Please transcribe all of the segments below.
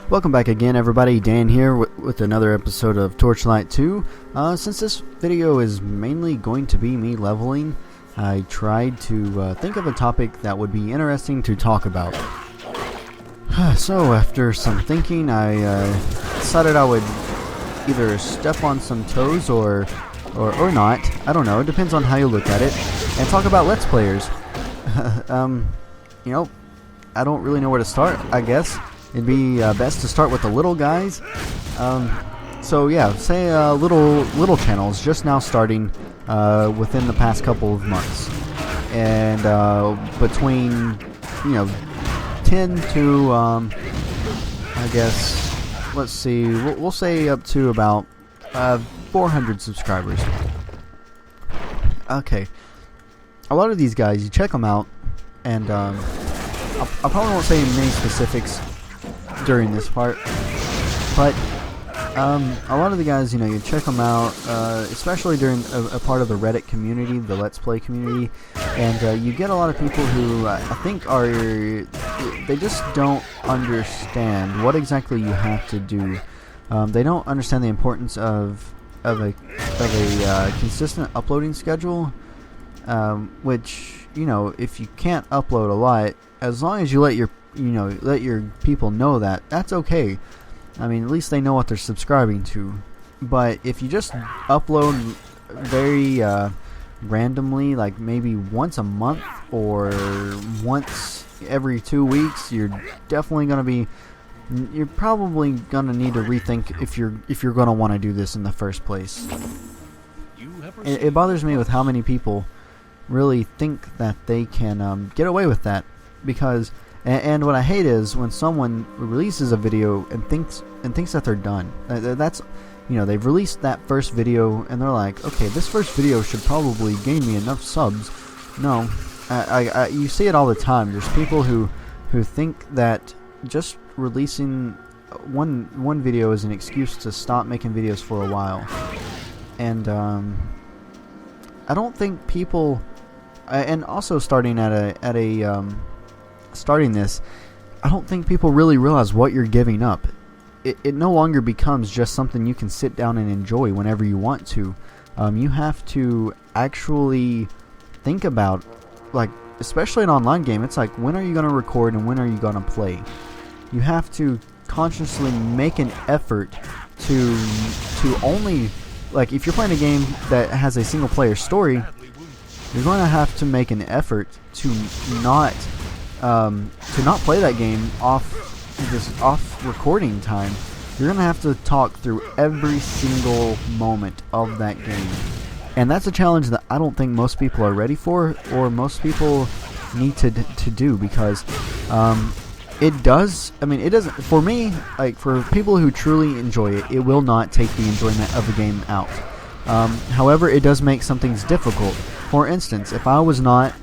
Welcome back again, everybody. Dan here with another episode of Torchlight 2. Since this video is mainly going to be me leveling, I tried to think of a topic that would be interesting to talk about. So after some thinking, I decided I would either step on some toes or not. I don't know. It depends on how you look at it. And talk about Let's Players. You know, I don't really know where to start, I guess. It'd be best to start with the little guys. So yeah, say little channels just now starting within the past couple of months, and between 10 to I guess, let's see, we'll say up to about 400 subscribers. Okay, a lot of these guys, you check them out, and I probably won't say many specifics during this part, but a lot of the guys, you check them out, especially during a part of the Reddit community, the Let's Play community, and you get a lot of people who I think they just don't understand what exactly you have to do. They don't understand the importance of a consistent uploading schedule, which, if you can't upload a lot, as long as you let your people know that's okay. I mean, at least they know what they're subscribing to. But if you just upload very randomly, like maybe once a month or once every 2 weeks, you're probably gonna need to rethink if you're gonna want to do this in the first place. It bothers me with how many people really think that they can get away with that, because and what I hate is when someone releases a video and thinks that they're done. That's, they've released that first video and they're like, okay, this first video should probably gain me enough subs. No, you see it all the time. There's people who think that just releasing one video is an excuse to stop making videos for a while. And I don't think people, and also starting starting this, I don't think people really realize what you're giving up. It no longer becomes just something you can sit down and enjoy whenever you want to. You have to actually think about, like, especially an online game, it's like, when are you going to record and when are you going to play? You have to consciously make an effort to only, like, if you're playing a game that has a single player story, you're going to have to make an effort to not play that game off recording time. You're gonna have to talk through every single moment of that game, and that's a challenge that I don't think most people are ready for, or most people need to do, because it doesn't, for me, like, for people who truly enjoy it, it will not take the enjoyment of the game out. However, it does make some things difficult. For instance, if I was not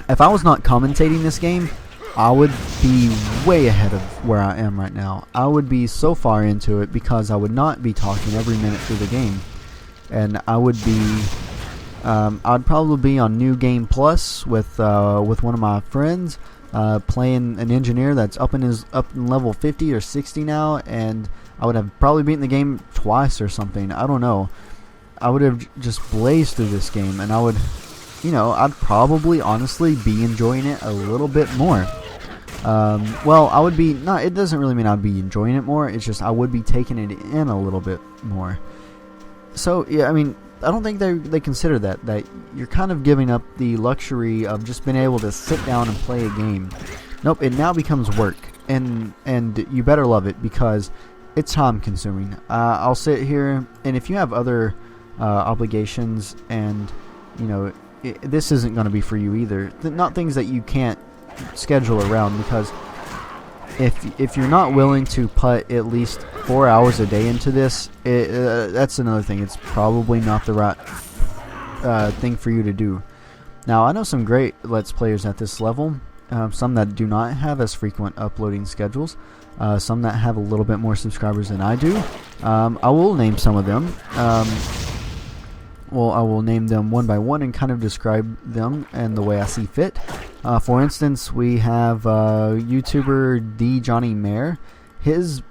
commentating this game, I would be way ahead of where I am right now. I would be so far into it because I would not be talking every minute through the game, and I would be, I'd probably be on New Game Plus with one of my friends, playing an engineer that's up in level 50 or 60 now, and I would have probably beaten the game twice or something. I don't know. I would have just blazed through this game, and I would, I'd probably honestly be enjoying it a little bit more. Well, I would be, not, it doesn't really mean I'd be enjoying it more, it's just I would be taking it in a little bit more. So, yeah, I mean, I don't think they consider that you're kind of giving up the luxury of just being able to sit down and play a game. Nope, it now becomes work, and you better love it, because it's time consuming. I'll sit here, and if you have other obligations, and, this isn't going to be for you either. Not things that you can't schedule around, because if you're not willing to put at least 4 hours a day into this, that's another thing. It's probably not the right thing for you to do. Now, I know some great Let's Players at this level, some that do not have as frequent uploading schedules, some that have a little bit more subscribers than I do. I will name some of them. Well, I will name them one by one and kind of describe them and the way I see fit. For instance, we have YouTuber D. Johnny Mayer. his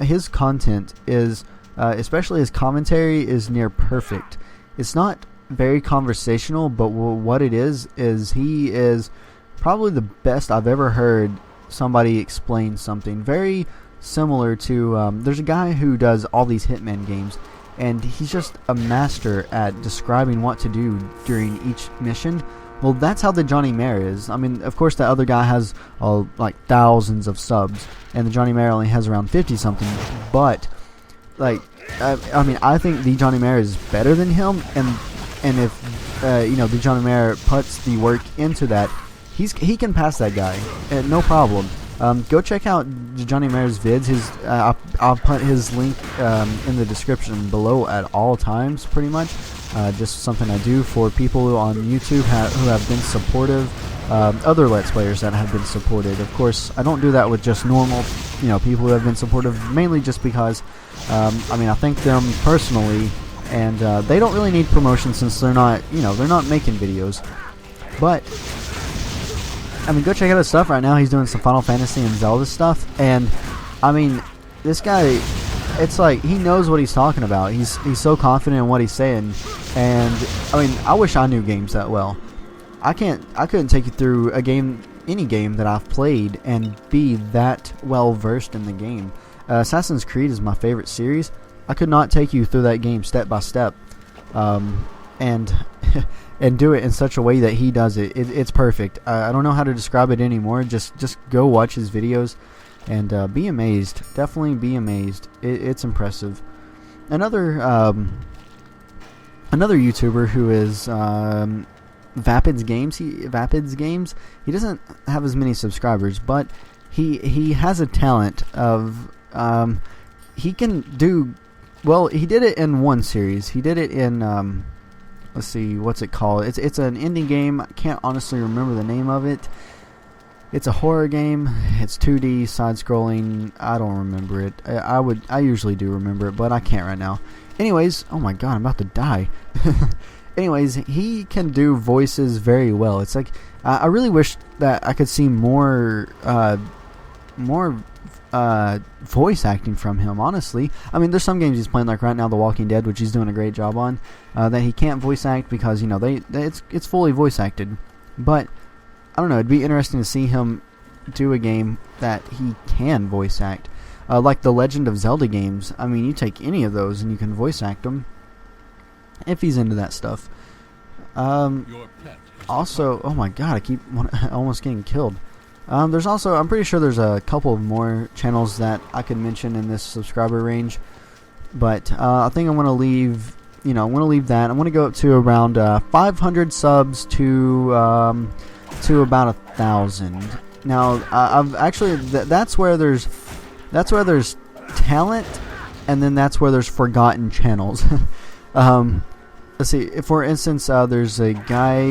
his content is, especially his commentary, is near perfect. It's not very conversational, but what it is he is probably the best I've ever heard somebody explain something. Very similar to, there's a guy who does all these Hitman games, and he's just a master at describing what to do during each mission. Well, that's how the Johnny Mare is. I mean, of course, the other guy has like thousands of subs, and the Johnny Mare only has around 50-something. But, like, I mean, I think the Johnny Mare is better than him, and if you know, the Johnny Mare puts the work into that, he can pass that guy, no problem. Go check out Johnny Mare's vids. I'll put his link in the description below at all times, pretty much. Just something I do for people on YouTube who have been supportive. Other Let's Players that have been supported. Of course, I don't do that with just normal, you know, people who have been supportive. Mainly just because, I mean, I thank them personally, and they don't really need promotion since they're not, you know, they're not making videos. But I mean, go check out his stuff right now. He's doing some Final Fantasy and Zelda stuff, and I mean, this guy, it's like he knows what he's talking about. He's so confident in what he's saying, and I mean, I wish I knew games that well. I couldn't take you through any game that I've played and be that well versed in the game. Assassin's Creed is my favorite series. I could not take you through that game step by step, and do it in such a way that he does it. It's perfect. I don't know how to describe it anymore. Just go watch his videos and be amazed. Definitely be amazed. It's impressive. Another YouTuber who is Vapids Games. He doesn't have as many subscribers, but he has a talent of he can do well. He did it in one series. He did it in let's see, what's it called? It's an indie game. I can't honestly remember the name of it. It's a horror game. It's 2D, side-scrolling. I don't remember it. I usually do remember it, but I can't right now. Anyways, oh my god, I'm about to die. Anyways, he can do voices very well. It's like, I really wish that I could see more voice acting from him, honestly. I mean, there's some games he's playing, like right now The Walking Dead, which he's doing a great job on, that he can't voice act because, you know, it's fully voice acted. But I don't know, it'd be interesting to see him do a game that he can voice act, like the Legend of Zelda games. I mean, you take any of those and you can voice act them if he's into that stuff. Also, oh my god, I keep almost getting killed. There's also, I'm pretty sure there's a couple more channels that I could mention in this subscriber range, but I think I'm going to leave, you know, I'm going to leave that. I'm going to go up to around 500 subs to about 1,000. Now, I've actually, that's where there's talent, and then that's where there's forgotten channels. Let's see, for instance, there's a guy,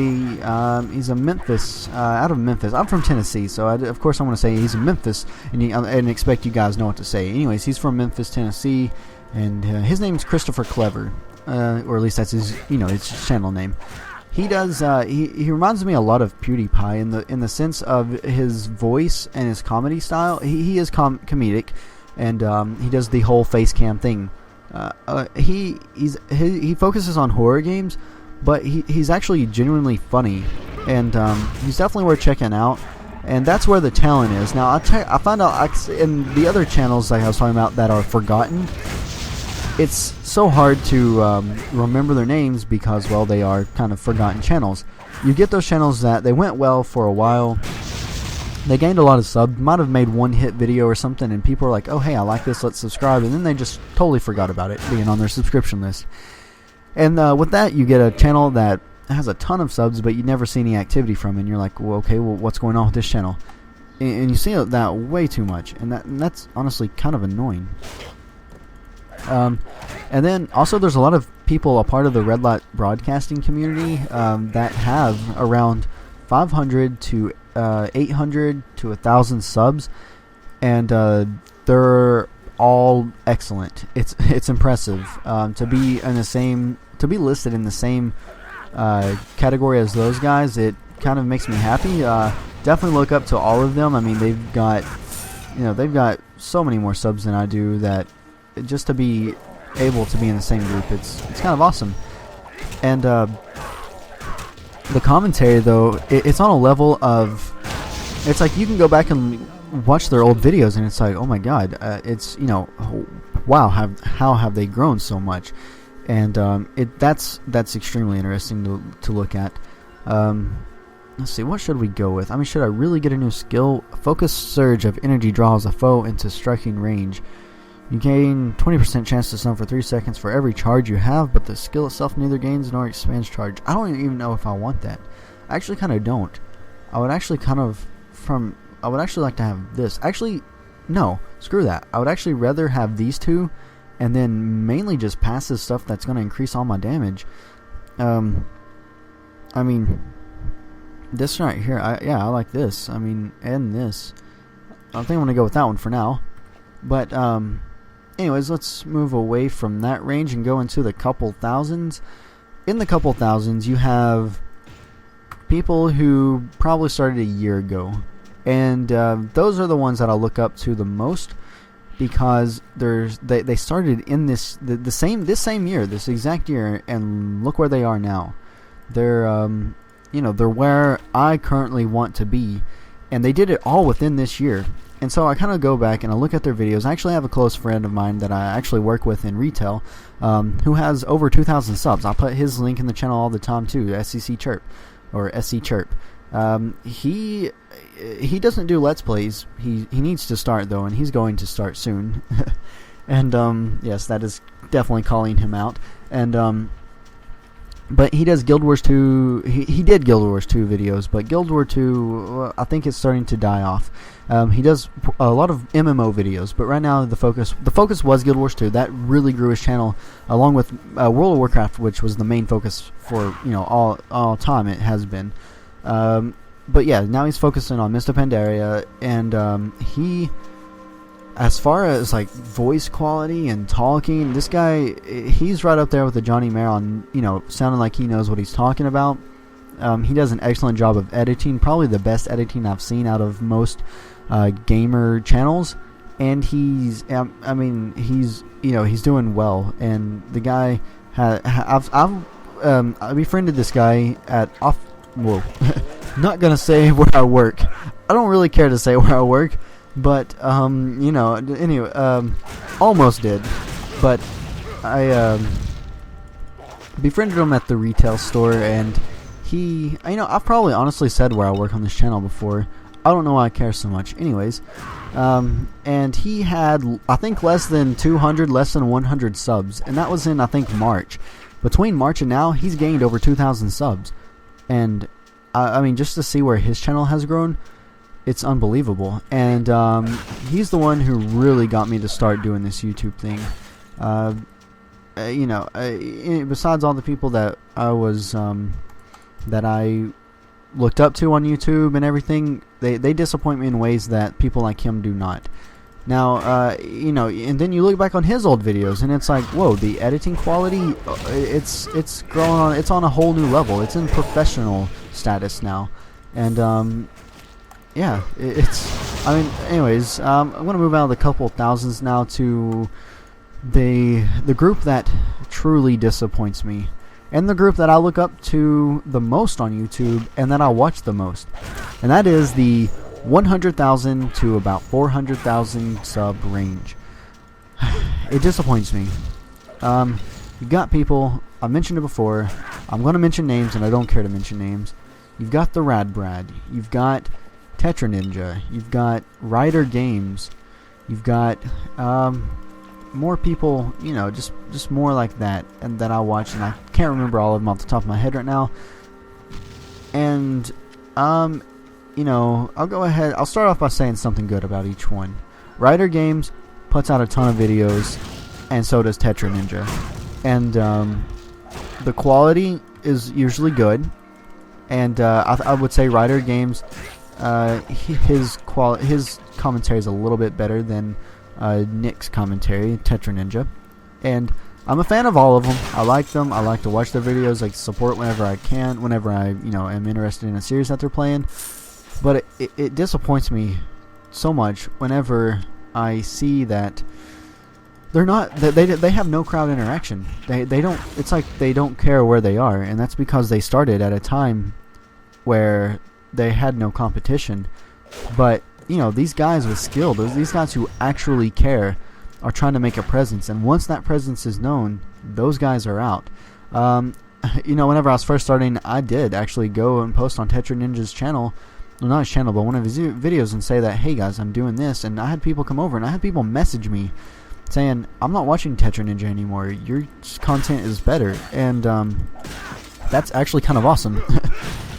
he's a Memphis, out of Memphis. I'm from Tennessee, so of course I want to say he's in Memphis, and expect you guys know what to say. Anyways, he's from Memphis, Tennessee, and his name's Christopher Clever, or at least that's his, you know, his channel name. He does, he reminds me a lot of PewDiePie in the sense of his voice and his comedy style. He is comedic, and he does the whole face cam thing. He focuses on horror games, but he's actually genuinely funny, and he's definitely worth checking out. And that's where the talent is. Now I found out in the other channels like I was talking about that are forgotten, it's so hard to remember their names because, well, they are kind of forgotten channels. You get those channels that they went well for a while. They gained a lot of subs, might have made one hit video or something, and people are like, oh hey, I like this, let's subscribe, and then they just totally forgot about it being on their subscription list. And with that, you get a channel that has a ton of subs, but you never see any activity from it, and you're like, well, okay, well, what's going on with this channel? And you see that way too much, and that's honestly kind of annoying. And then also there's a lot of people a part of the Red Light broadcasting community that have around 500 to 800 to 1,000 subs, and they're all excellent. It's impressive to be listed in the same category as those guys. It kind of makes me happy. Definitely look up to all of them. I mean, they've got so many more subs than I do, that just to be able to be in the same group, it's kind of awesome. And the commentary, though, it's on a level of, it's like you can go back and watch their old videos, and it's like, oh my god, it's, you know, wow, how have they grown so much? And that's extremely interesting to look at. Let's see, what should we go with? I mean, should I really get a new skill? Focus Surge of energy draws a foe into striking range. You gain 20% chance to stun for 3 seconds for every charge you have, but the skill itself neither gains nor expands charge. I don't even know if I want that. I actually kind of don't. I would actually like to have this. Actually, no, screw that. I would actually rather have these two, and then mainly just passive stuff that's going to increase all my damage. I mean, this right here, I like this. I mean, and this. I think I'm going to go with that one for now. But, anyways, let's move away from that range and go into the couple thousands. In the couple thousands, you have people who probably started a year ago. And those are the ones that I'll look up to the most, because they started in this same year, this exact year, and look where they are now. They're they're where I currently want to be, and they did it all within this year. And so I kind of go back and I look at their videos. I actually have a close friend of mine that I actually work with in retail, who has over 2,000 subs. I'll put his link in the channel all the time too, SEC Chirp, or SC Chirp. He doesn't do Let's Plays. He needs to start, though, and he's going to start soon. And yes, that is definitely calling him out. And but he does Guild Wars 2. He did Guild Wars 2 videos, but Guild War 2, I think it's starting to die off. He does a lot of MMO videos, but right now the focus was Guild Wars 2. That really grew his channel, along with World of Warcraft, which was the main focus for all time. It has been. But yeah, now he's focusing on Mr. Pandaria, and he, as far as like voice quality and talking, this guy, he's right up there with the Johnny Mare on, sounding like he knows what he's talking about. He does an excellent job of editing, probably the best editing I've seen out of most gamer channels, and he's doing well. And the guy, I befriended this guy at not gonna say where I work. I don't really care to say where I work, but anyway, almost did. But I befriended him at the retail store, and he, I've probably honestly said where I work on this channel before. I don't know why I care so much. Anyways, and he had, I think, less than 200, less than 100 subs, and that was in, I think, March. Between March and now, he's gained over 2,000 subs, and I mean, just to see where his channel has grown, it's unbelievable. And he's the one who really got me to start doing this YouTube thing. Besides all the people that I looked up to on YouTube and everything, they disappoint me in ways that people like him do not. Now, and then you look back on his old videos, and it's like, whoa, the editing quality, it's growing on, it's on a whole new level. It's in professional status now, and yeah, anyways, I'm gonna move out of the couple thousands now to the group that truly disappoints me, and the group that I look up to the most on YouTube, and that I watch the most, and that is the 100,000 to about 400,000 sub range. It disappoints me. You've got people, I mentioned it before, I'm going to mention names, and I don't care to mention names. You've got the Rad Brad, you've got Tetra Ninja, you've got Ryder Games, you've got more people, just more like that, and that I watch, and I can't remember all of them off the top of my head right now. And I'll go ahead, I'll start off by saying something good about each one. Ryder Games puts out a ton of videos, and so does Tetra Ninja. And the quality is usually good, and I would say Ryder Games, his commentary is a little bit better than Nick's commentary, Tetra Ninja. And I'm a fan of all of them. I like them. I like to watch their videos, like support whenever I can, whenever I am interested in a series that they're playing. But it disappoints me so much whenever I see that they're not. They have no crowd interaction. They don't. It's like they don't care where they are, and that's because they started at a time where they had no competition. But you know, these guys with skill, these guys who actually care, are trying to make a presence, and once that presence is known, those guys are out. You know, whenever I was first starting, I did actually go and post on Tetra Ninja's channel, well, not his channel, but one of his videos, and say that, hey guys, I'm doing this, and I had people come over, and I had people message me saying, I'm not watching Tetra Ninja anymore, your content is better, and that's actually kind of awesome.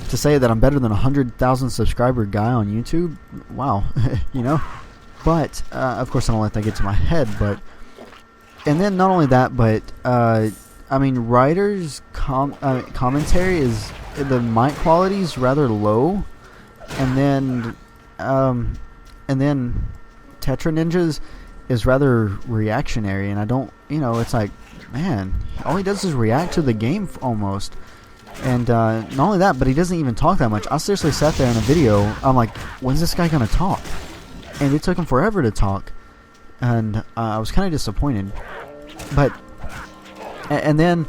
To say that I'm better than a 100,000 subscriber guy on YouTube, wow, you know. But of course I don't let that get to my head. But and then not only that, but I mean, writers' commentary is, the mic quality is rather low, and then Tetra Ninjas is rather reactionary, and I don't, you know, it's like, man, all he does is react to the game almost. And not only that, but he doesn't even talk that much. I seriously sat there in a video, I'm like, when's this guy gonna talk? And it took him forever to talk, and I was kind of disappointed. But and then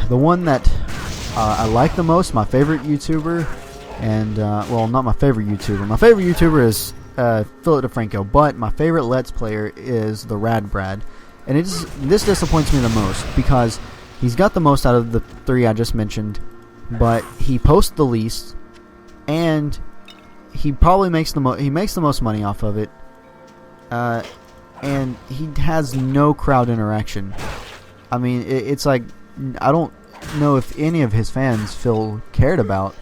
the one that I like the most, my favorite YouTuber, and well, not my favorite YouTuber. My favorite YouTuber is Philip DeFranco, but my favorite Let's Player is the Rad Brad, and this disappoints me the most because he's got the most out of the three I just mentioned, but he posts the least, and he probably makes the most money off of it, and he has no crowd interaction. I mean, it's like, I don't know if any of his fans feel cared about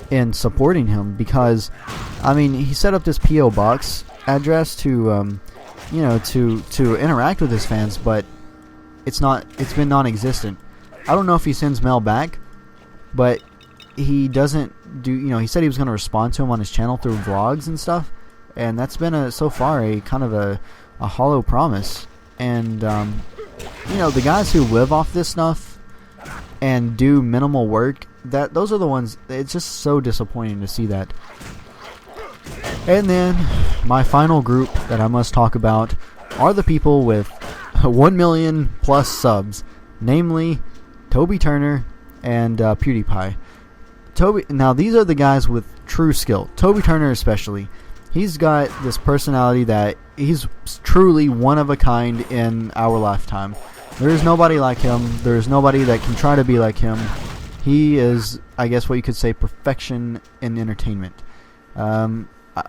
in supporting him, because I mean, he set up this PO box address to you know, to interact with his fans, but it's been non-existent. I don't know if he sends mail back, but he doesn't do, you know, he said he was going to respond to him on his channel through vlogs and stuff, and that's been so far a kind of a hollow promise. And you know, the guys who live off this stuff and do minimal work, those are the ones, it's just so disappointing to see that. And then my final group that I must talk about are the people with 1 million plus subs, namely Toby Turner and PewDiePie. Now these are the guys with true skill. Toby Turner especially. He's got this personality that he's truly one of a kind in our lifetime. There's nobody like him. There's nobody that can try to be like him. He is, I guess what you could say, perfection in entertainment.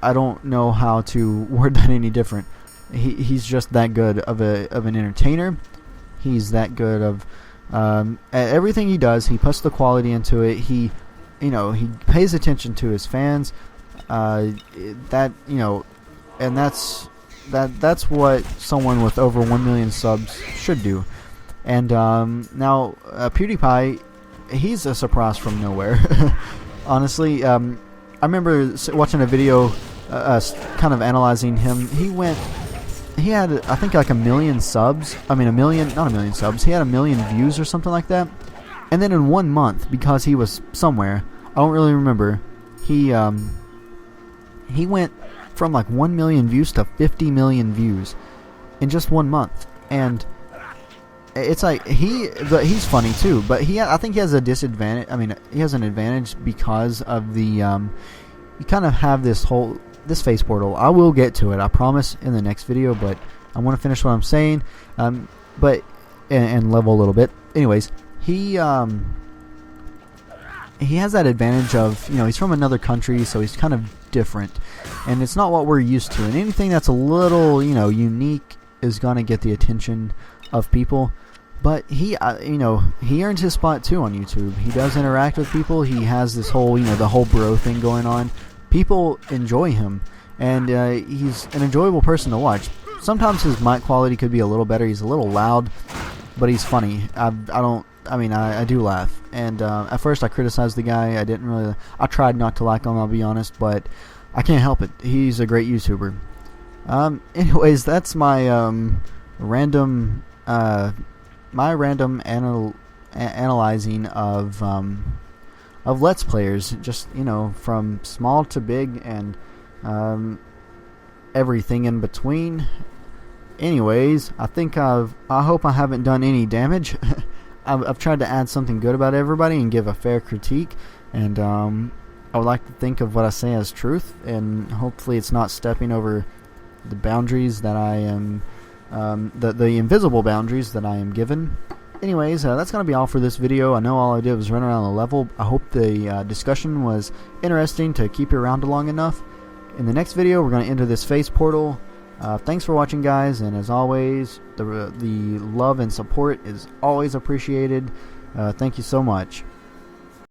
I don't know how to word that any different. He's just that good of an entertainer. He's that good of at everything he does. He puts the quality into it. He pays attention to his fans. That, you know, and that's what someone with over 1 million subs should do. And now PewDiePie, he's a surprise from nowhere. Honestly, I remember watching a video kind of analyzing him. He had, I think, like 1 million subs. I mean, not a million subs. He had 1 million views or something like that. And then in 1 month, because he was somewhere, I don't really remember, he went from like 1 million views to 50 million views in just 1 month. And it's like, he's funny too, but I think he has a disadvantage. I mean, he has an advantage because of the you kind of have this face portal. I will get to it, I promise, in the next video, but I want to finish what I'm saying, but and level a little bit. Anyways, he has that advantage of, you know, he's from another country, so he's kind of different, and it's not what we're used to, and anything that's a little, you know, unique is gonna get the attention of people. But he earned his spot too on YouTube. He does interact with people. He has this whole, you know, the whole bro thing going on. People enjoy him, and he's an enjoyable person to watch. Sometimes his mic quality could be a little better. He's a little loud, but he's funny. I do laugh. And at first I criticized the guy. I tried not to like him, I'll be honest, but I can't help it. He's a great YouTuber. Anyways, that's my random analyzing of Let's Players, just, you know, from small to big, and everything in between. Anyways, I hope I haven't done any damage. I've tried to add something good about everybody and give a fair critique, and I would like to think of what I say as truth, and hopefully it's not stepping over the boundaries that I am, the invisible boundaries that I am given. Anyways, that's going to be all for this video. I know all I did was run around the level. I hope the discussion was interesting to keep you around long enough. In the next video, we're going to enter this face portal. Thanks for watching, guys, and as always, the love and support is always appreciated. Thank you so much.